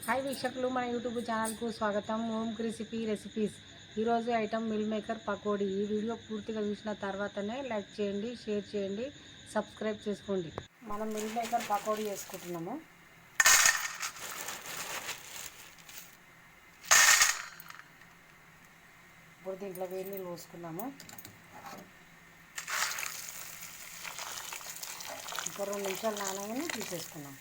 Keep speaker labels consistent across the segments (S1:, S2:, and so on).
S1: Hi వీక్షకులు, మన YouTube ఛానల్కు స్వాగతం. Home recipes. ఈరోజు ఐటమ్ మిల్ మేకర్ పకోడీ. ఈ వీడియో పూర్తిగా చూసిన తర్వాతనే లైక్ చేయండి, షేర్ చేయండి, సబ్స్క్రైబ్ చేసుకోండి. మనం మిల్ మేకర్ పకోడీ చేసుకుంటున్నాము. ఇప్పుడు దీంట్లో వేడి నీళ్ళు పోసుకున్నాము. ఇంకో 2 నిమిషాలు నానగానే తీసేసుకున్నాం.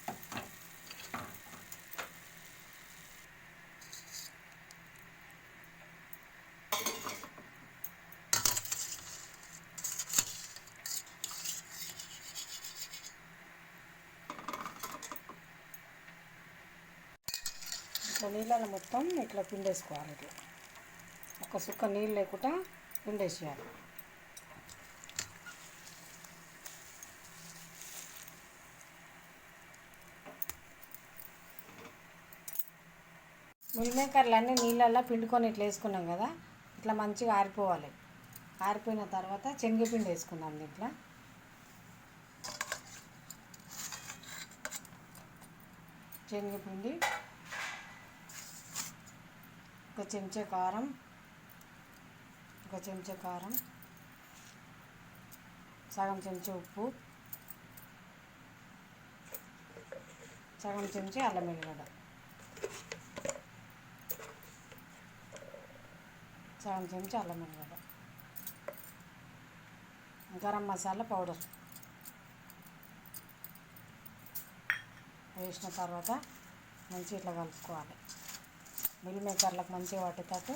S1: ఇట్లా నీళ్ళలో మొత్తం ఇట్లా పిండేసుకోవాలి. ఇట్లా ఒక సుక్క నీళ్ళు లేకుండా పిండేసేయాలి. మిల్ మేకర్లు అన్నీ నీళ్ళల్లో పిండుకొని ఇట్లా వేసుకున్నాం కదా, ఇట్లా మంచిగా ఆరిపోవాలి. ఆరిపోయిన తర్వాత శనగపిండి వేసుకుందాం. దీంట్లో శనగపిండి, ఒక చెంచా కారం, సగం చెంచా ఉప్పు, సగం చెంచా అల్లం వెల్లిగడ్డ, గరం మసాలా పౌడర్ వేసిన తర్వాత మంచిగా ఇట్లా కలుపుకోవాలి. మిల్ మేకర్లకు మంచిగా పట్టేటట్టు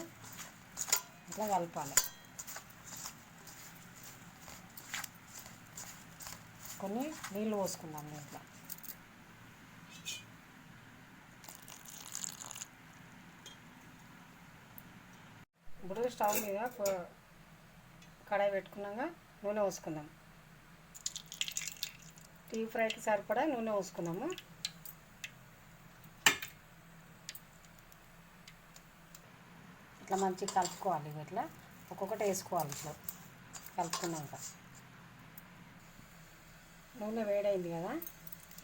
S1: ఇట్లా కలపాలి. కొన్ని నీళ్ళు పోసుకుందాం దీంట్లో. ఇప్పుడు స్టవ్ మీద కడాయి పెట్టుకున్నాక నూనె పోసుకుందాం. డీప్ ఫ్రైకి సరిపడా నూనె పోసుకున్నాము. ఇట్లా మంచిగా కలుపుకోవాలి. ఇట్లా ఒక్కొక్కటి వేసుకోవాలి. ఇట్లా కలుపుకున్నాక నూనె వేడైంది కదా,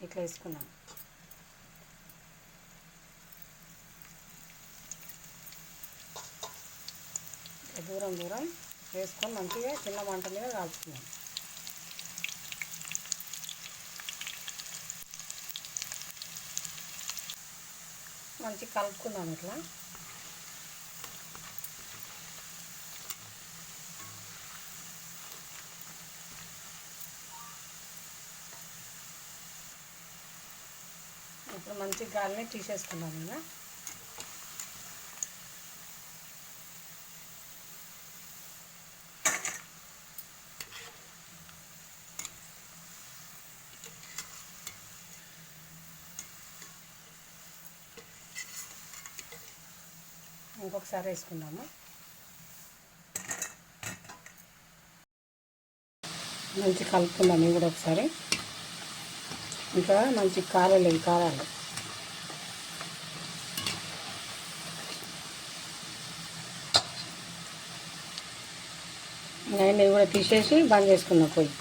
S1: ఇట్లా వేసుకున్నాం. దూరం వేసుకొని మంచిగా చిన్న మంట మీద కాల్చుకున్నాం. మంచిగా కలుపుకుందాం. ఇట్లా ఇప్పుడు మంచి గాలిని తీసేసుకుందాం. ఇంకా ఇంకొకసారి వేసుకుందాము. మంచి కలుపుకుందాం. ఇవి కూడా ఒకసారి ఇంకా మంచి కారాలి. నేను కూడా తీసేసి బంద్ చేసుకున్నా. పొయ్యి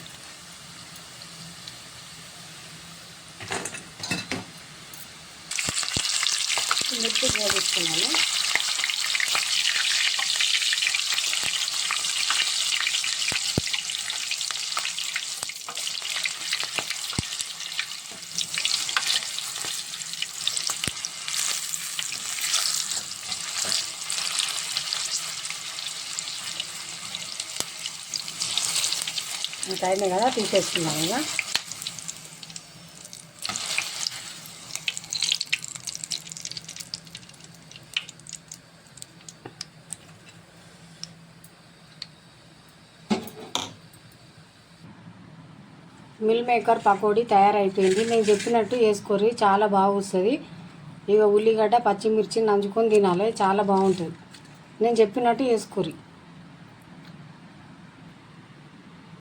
S1: మిర్చి తీసుకున్నాను. టైమే కదా, తీసేసుకున్నాను. ఇంకా మిల్ మేకర్ పకోడీ తయారైపోయింది. నేను చెప్పినట్టు వేసుకోరి, చాలా బాగా వస్తుంది. ఇక ఉల్లిగడ్డ, పచ్చిమిర్చి నంచుకొని తినాలి, చాలా బాగుంటుంది. నేను చెప్పినట్టు వేసుకోరి.